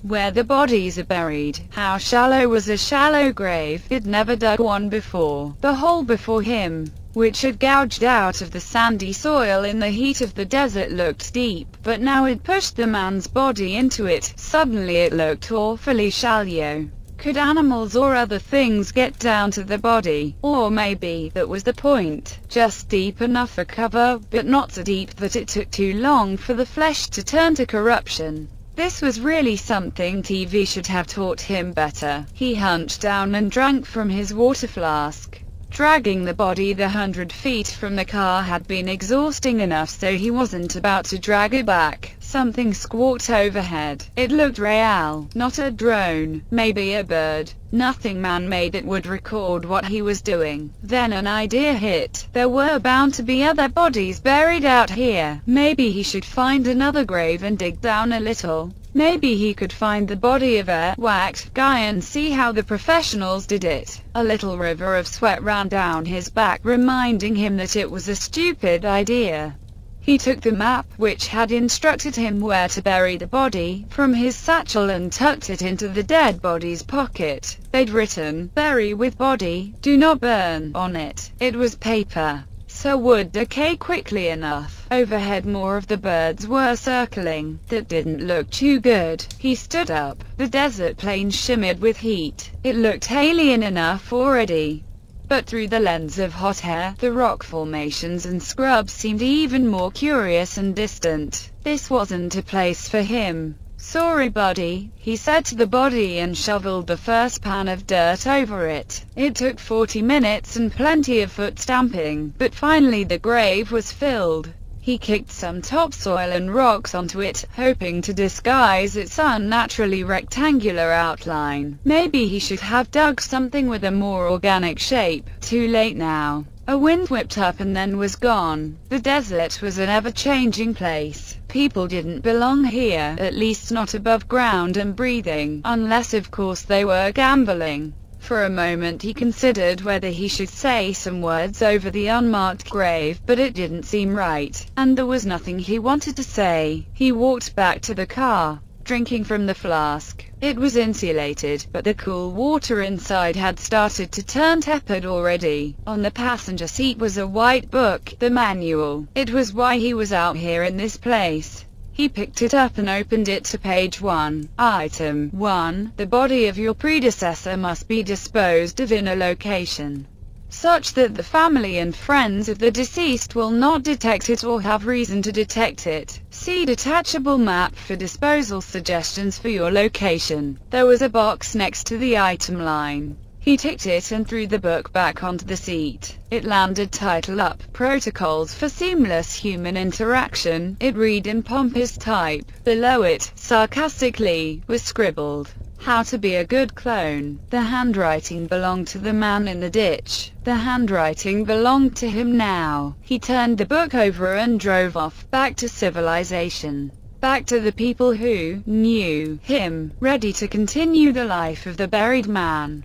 where the bodies are buried. How shallow was a shallow grave? He'd never dug one before. The hole before him, which had gouged out of the sandy soil in the heat of the desert, looked deep, but now it pushed the man's body into it. Suddenly it looked awfully shallow. Could animals or other things get down to the body? Or maybe that was the point. Just deep enough for cover, but not so deep that it took too long for the flesh to turn to corruption. This was really something TV should have taught him better. He hunched down and drank from his water flask. Dragging the body the 100 feet from the car had been exhausting enough, so he wasn't about to drag it back. Something squawked overhead. It looked real, not a drone, maybe a bird. Nothing man-made that would record what he was doing. Then an idea hit. There were bound to be other bodies buried out here. Maybe he should find another grave and dig down a little. Maybe he could find the body of a whacked guy and see how the professionals did it. A little river of sweat ran down his back, reminding him that it was a stupid idea. He took the map, which had instructed him where to bury the body, from his satchel and tucked it into the dead body's pocket. They'd written, "Bury with body, do not burn," on it. It was paper, so would decay quickly enough. Overhead more of the birds were circling. That didn't look too good. He stood up. The desert plain shimmered with heat. It looked alien enough already. But through the lens of hot air, the rock formations and scrubs seemed even more curious and distant. This wasn't a place for him. "Sorry, buddy," he said to the body and shoveled the first pan of dirt over it. It took 40 minutes and plenty of foot stamping, but finally the grave was filled. He kicked some topsoil and rocks onto it, hoping to disguise its unnaturally rectangular outline. Maybe he should have dug something with a more organic shape. Too late now. A wind whipped up and then was gone. The desert was an ever-changing place. People didn't belong here, at least not above ground and breathing, unless of course they were gambling. For a moment he considered whether he should say some words over the unmarked grave, but it didn't seem right, and there was nothing he wanted to say. He walked back to the car, drinking from the flask. It was insulated, but the cool water inside had started to turn tepid already. On the passenger seat was a white book, the manual. It was why he was out here in this place. He picked it up and opened it to page 1. Item 1. The body of your predecessor must be disposed of in a location such that the family and friends of the deceased will not detect it or have reason to detect it. See detachable map for disposal suggestions for your location. There was a box next to the item line. He ticked it and threw the book back onto the seat. It landed title up, Protocols for Seamless Human Interaction. It read in pompous type. Below it, sarcastically, was scribbled, "How to be a good clone." The handwriting belonged to the man in the ditch. The handwriting belonged to him now. He turned the book over and drove off, back to civilization. Back to the people who knew him, ready to continue the life of the buried man.